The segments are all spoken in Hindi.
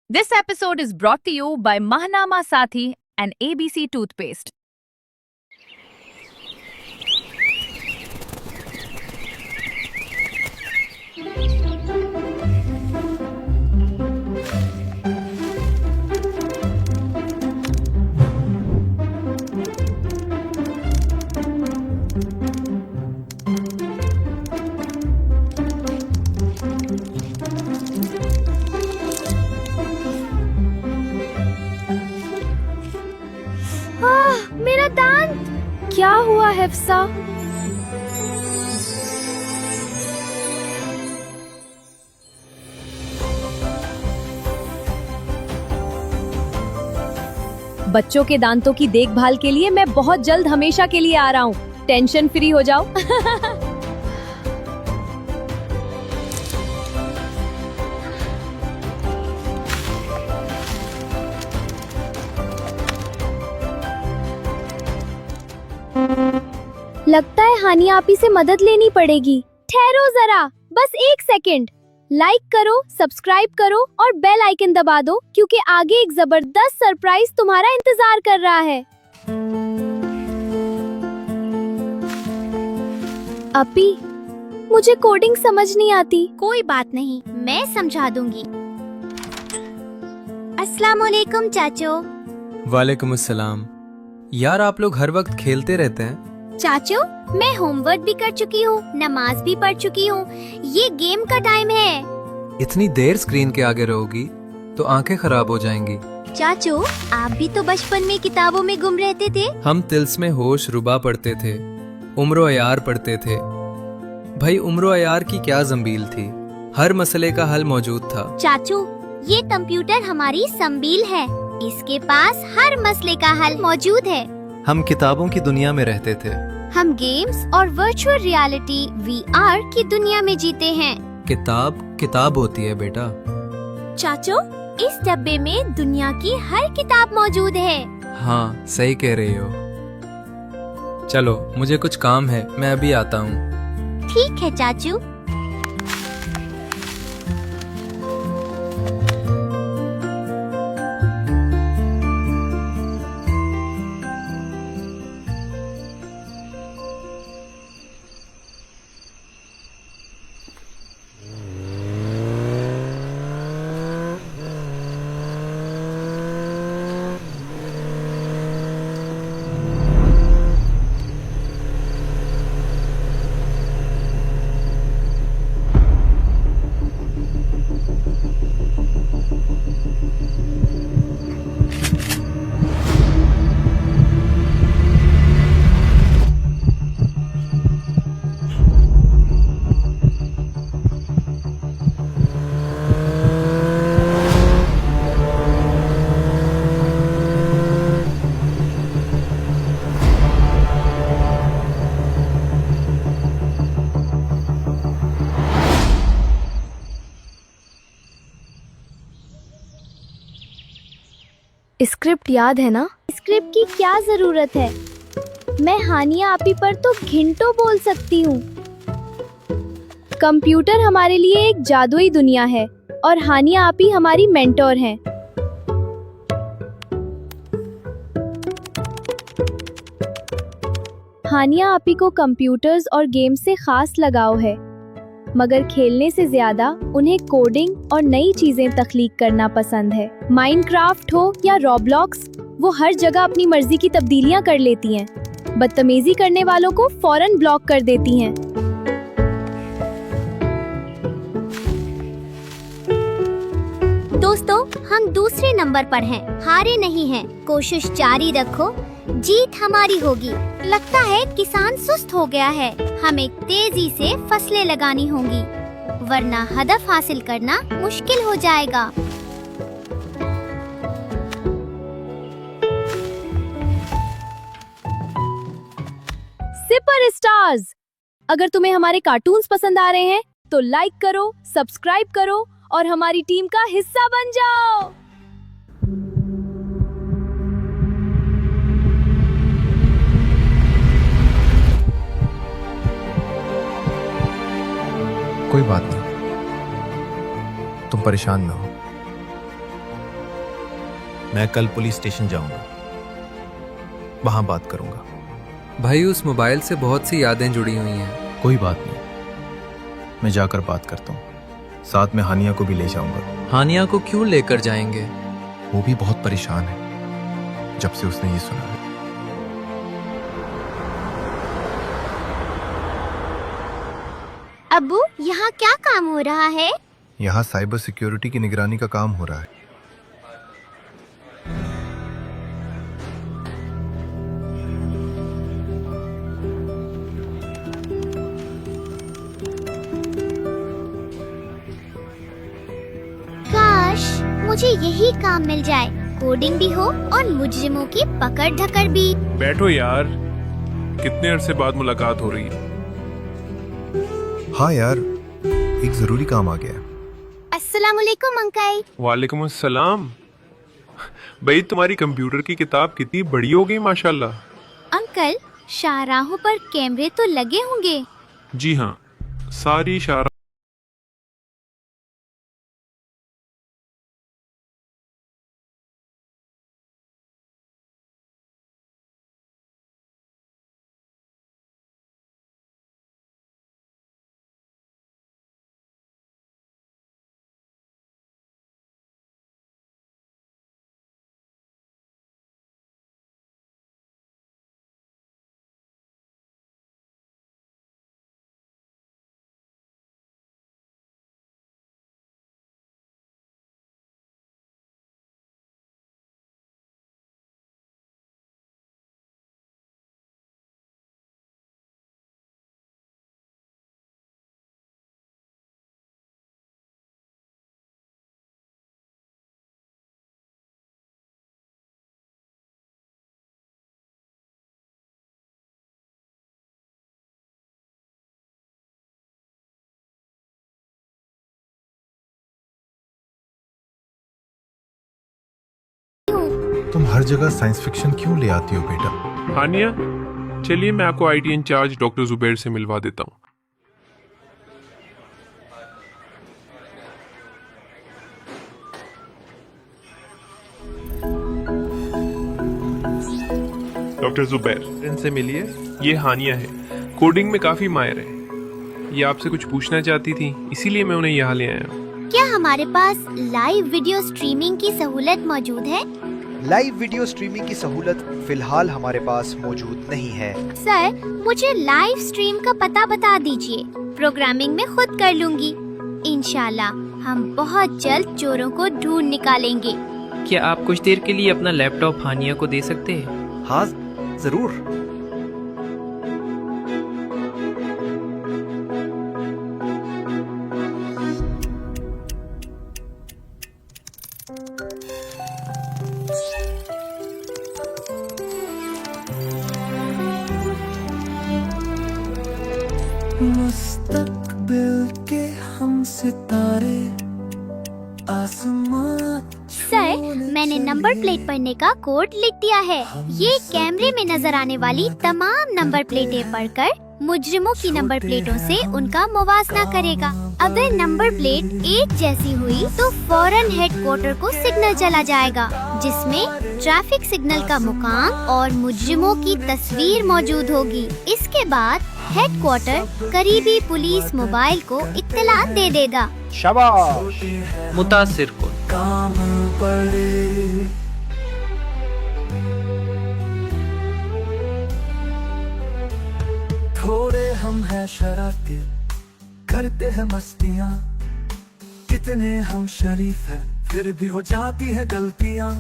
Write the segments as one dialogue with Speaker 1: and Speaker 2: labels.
Speaker 1: This episode is brought to you by Mahanama Sathi and ABC Toothpaste.
Speaker 2: मेरा दांत! क्या हुआ हिफ्सा?
Speaker 3: बच्चों के दांतों की देखभाल के लिए मैं बहुत जल्द हमेशा के लिए आ रहा हूँ। टेंशन फ्री हो जाओ।
Speaker 2: लगता है हानिया आपी से मदद लेनी पड़ेगी। ठहरो जरा, बस 1 सेकंड। लाइक करो, सब्सक्राइब करो और बेल आइकन दबा दो, क्योंकि आगे एक जबरदस्त सरप्राइज तुम्हारा इंतजार कर रहा है। अपी, मुझे कोडिंग समझ नहीं आती।
Speaker 4: कोई बात नहीं, मैं समझा दूंगी। अस्सलाम वालेकुम चाचो।
Speaker 5: वालेकुम अस्सलाम। यार आप लोग हर वक्त खेलते रहते हैं।
Speaker 4: चाचो, मैं होमवर्क भी कर चुकी हूँ, नमाज भी पढ़ चुकी हूँ। ये गेम का टाइम है।
Speaker 5: इतनी देर स्क्रीन के आगे रहोगी तो आंखें खराब हो जाएंगी।
Speaker 4: चाचो, आप भी तो बचपन में किताबों में गुम रहते थे।
Speaker 5: हम तिल्स्मे होश रुबा पढ़ते थे, उम्र अयार पढ़ते थे। भाई उम्र अयार की क्या जंबील थी, हर मसले का हल मौजूद था।
Speaker 4: चाचू, ये कंप्यूटर हमारी संबील है। इसके पास हर मसले का हल मौजूद है।
Speaker 6: हम किताबों की दुनिया में रहते थे।
Speaker 4: हम गेम्स और वर्चुअल रियलिटी VR की दुनिया में जीते हैं।
Speaker 5: किताब किताब होती है बेटा।
Speaker 4: चाचो, इस डब्बे में दुनिया की हर किताब मौजूद है।
Speaker 5: हाँ सही कह रही हो। चलो मुझे कुछ काम है, मैं अभी आता हूँ।
Speaker 4: ठीक है चाचू।
Speaker 2: स्क्रिप्ट याद है ना? स्क्रिप्ट की क्या जरूरत है? मैं हानिया आपी पर तो घंटों बोल सकती हूँ। कंप्यूटर हमारे लिए एक जादुई दुनिया है और हानिया आपी हमारी मेंटोर हैं। हानिया आपी को कंप्यूटर्स और गेम्स से खास लगाव है, मगर खेलने से ज्यादा उन्हें कोडिंग और नई चीजें तख्लीक करना पसंद है। माइनक्राफ्ट हो या रॉब्लॉक्स, वो हर जगह अपनी मर्जी की तब्दीलियां कर लेती हैं। बदतमीजी करने वालों को फौरन ब्लॉक कर देती हैं।
Speaker 4: दोस्तों, हम दूसरे नंबर पर हैं, हारे नहीं हैं। कोशिश जारी रखो, जीत हमारी होगी। लगता है किसान सुस्त हो गया है। हमें तेजी से फसलें लगानी होंगी, वरना हदफ हासिल करना मुश्किल हो जाएगा।
Speaker 3: सुपर स्टार्स, अगर तुम्हें हमारे कार्टून्स पसंद आ रहे हैं तो लाइक करो, सब्सक्राइब करो और हमारी टीम का हिस्सा बन जाओ।
Speaker 7: कोई बात नहीं, तुम परेशान ना हो। मैं कल पुलिस स्टेशन जाऊंगा, वहां बात करूंगा।
Speaker 5: भाई उस मोबाइल से बहुत सी यादें जुड़ी हुई हैं।
Speaker 7: कोई बात नहीं, मैं जाकर बात करता हूँ। साथ में हानिया को भी ले जाऊंगा।
Speaker 5: हानिया को क्यों लेकर जाएंगे?
Speaker 7: वो भी बहुत परेशान है जब से उसने ये सुना है।
Speaker 4: अब्बू, यहाँ क्या काम हो रहा है?
Speaker 6: यहाँ साइबर सिक्योरिटी की निगरानी का काम हो रहा है।
Speaker 4: काश मुझे यही काम मिल जाए, कोडिंग भी हो और मुजरिमों की पकड़ धकड़ भी।
Speaker 8: बैठो यार, कितने अरसे बाद मुलाकात हो रही है।
Speaker 6: हाँ यार, एक जरूरी काम आ गया है।
Speaker 4: अस्सलाम वालेकुम अंकल।
Speaker 8: वालेकुम अस्सलाम। भाई तुम्हारी कंप्यूटर की किताब कितनी बड़ी हो गई माशाल्लाह।
Speaker 4: अंकल, शाहराहों पर कैमरे तो लगे होंगे?
Speaker 8: जी हाँ, सारी शाहरा
Speaker 6: तुम हर जगह साइंस फिक्शन क्यों ले आती हो बेटा?
Speaker 8: हानिया, चलिए मैं आपको आईटी इंचार्ज डॉक्टर जुबैर से मिलवा देता हूँ। डॉक्टर जुबैर, इनसे मिलिए। ये हानिया है, कोडिंग में काफी माहिर है। ये आपसे कुछ पूछना चाहती थी, इसीलिए मैं उन्हें यहाँ ले आया हूँ।
Speaker 4: क्या हमारे पास लाइव वीडियो स्ट्रीमिंग की सहूलत मौजूद है?
Speaker 9: लाइव वीडियो स्ट्रीमिंग की सहूलत फिलहाल हमारे पास मौजूद नहीं है।
Speaker 4: सर, मुझे लाइव स्ट्रीम का पता बता दीजिए, प्रोग्रामिंग में खुद कर लूंगी। इंशाल्लाह हम बहुत जल्द चोरों को ढूंढ निकालेंगे।
Speaker 10: क्या आप कुछ देर के लिए अपना लैपटॉप हानिया को दे सकते हैं?
Speaker 9: हाँ जरूर।
Speaker 11: मुस्तकबिल के हम सितारे आसमां।
Speaker 4: सर, मैंने नंबर प्लेट पढ़ने का कोड लिख दिया है। ये कैमरे में नजर आने वाली तमाम नंबर प्लेटें पढ़कर मुजरिमों की नंबर प्लेटों से उनका मुवाजना करेगा। अगर नंबर प्लेट एक जैसी हुई तो फौरन हेडक्वार्टर को सिग्नल चला जाएगा, जिसमें ट्रैफिक सिग्नल का मुकाम और मुजरिमों की तस्वीर मौजूद होगी। इसके बाद हेडक्वार्टर करीबी पुलिस मोबाइल को इत्तला दे देगा।
Speaker 9: शाबाश।
Speaker 10: मुतासिर को
Speaker 11: काम पड़े थोड़े हम हैं शरारती, करते हैं मस्तियाँ। कितने हम शरीफ हैं, फिर भी हो जाती है गलतियाँ।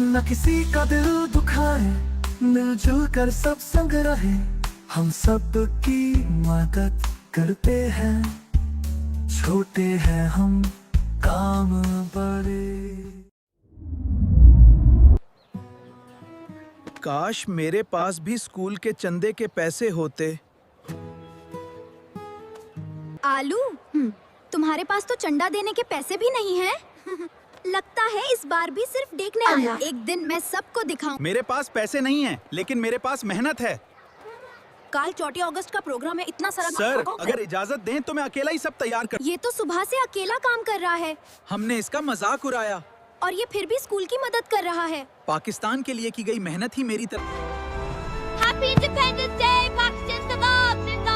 Speaker 11: न किसी का दिल दुखाए, मिलजुल कर सब संग रहे। हम सब की मदद करते हैं, छोटे हैं हम काम बड़े।
Speaker 12: काश मेरे पास भी स्कूल के चंदे के पैसे होते।
Speaker 3: आलू, तुम्हारे पास तो चंदा देने के पैसे भी नहीं हैं। लगता है इस बार भी सिर्फ देखने आया। एक दिन मैं सबको दिखाऊं।
Speaker 12: मेरे पास पैसे नहीं हैं, लेकिन मेरे पास मेहनत है।
Speaker 3: कल 4 अगस्त का प्रोग्राम है, इतना सारा
Speaker 12: सर अगर इजाजत दें तो मैं अकेला ही सब तैयार कर।
Speaker 3: ये तो सुबह से अकेला काम कर रहा है
Speaker 12: हमने इसका मजाक उड़ाया
Speaker 3: और ये फिर भी स्कूल की मदद कर रहा है।
Speaker 12: पाकिस्तान के लिए की गई मेहनत ही मेरी तरफ।
Speaker 4: हैप्पी इंडिपेंडेंस डे, पाकिस्तान जिंदाबाद जिंदाबाद।